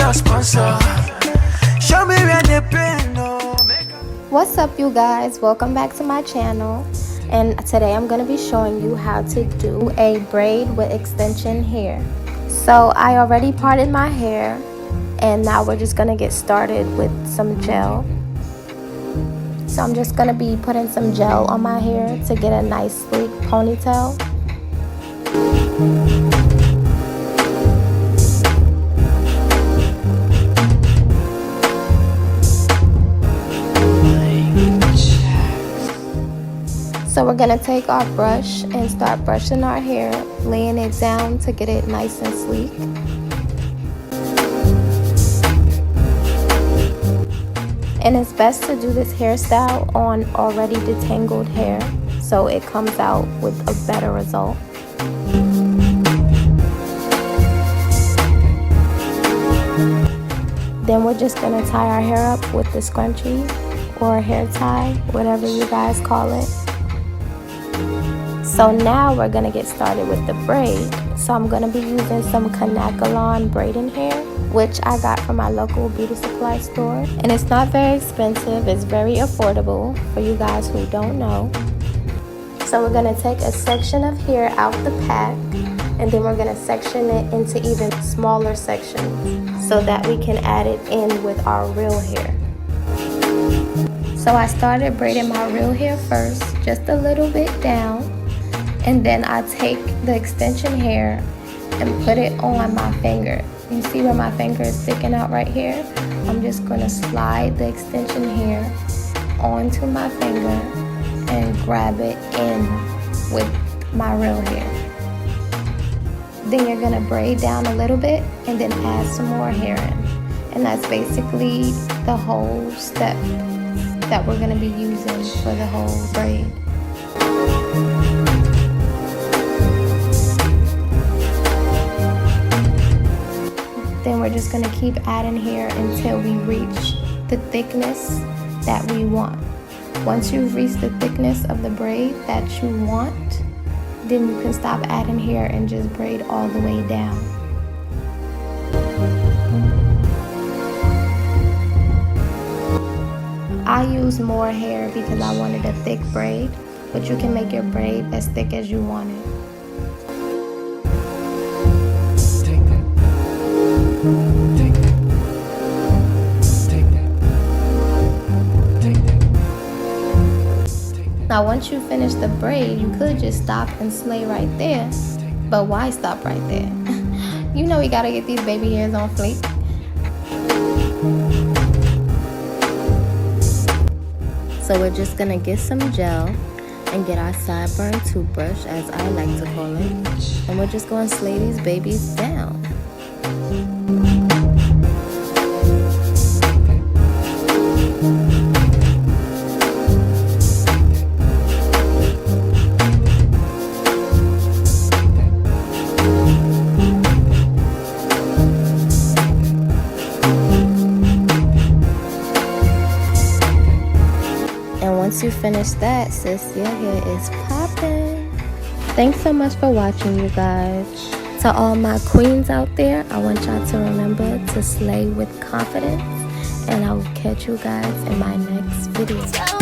your sponsor. Show me where they pay, no. What's up, you guys? Welcome back to my channel. And today I'm going to be showing you how to do a braid with extension hair. So I already parted my hair, and now we're just going to get started with some gel. So I'm just going to be putting some gel on my hair to get a nice sleek ponytail. So we're going to take our brush and start brushing our hair, laying it down to get it nice and sleek. And it's best to do this hairstyle on already detangled hair so it comes out with a better result. Then we're just going to tie our hair up with the scrunchie or hair tie, whatever you guys call it. So now we're going to get started with the braid. So I'm going to be using some Kanekalon braiding hair, which I got from my local beauty supply store. And it's not very expensive, it's very affordable for you guys who don't know. So we're going to take a section of hair out the pack, and then we're going to section it into even smaller sections so that we can add it in with our real hair. So I started braiding my real hair first, just a little bit down. And then I take the extension hair and put it on my finger. You see where my finger is sticking out right here? I'm just going to slide the extension hair onto my finger and grab it in with my real hair. Then you're going to braid down a little bit and then add some more hair in. And that's basically the whole step that we're going to be using for the whole braid. Then we're just going to keep adding hair until we reach the thickness that we want. Once you've reached the thickness of the braid that you want, then you can stop adding hair and just braid all the way down. I use more hair because I wanted a thick braid, but you can make your braid as thick as you want it. Now once you finish the braid, you could just stop and slay right there. But why stop right there? You know we gotta get these baby hairs on fleek. So we're just gonna get some gel and get our sideburn toothbrush, as I like to call it. And we're just gonna slay these babies down. Once you finish that, sis, your hair is popping. Thanks so much for watching, you guys. To all my queens out there, I want y'all to remember to slay with confidence, and I will catch you guys in my next video.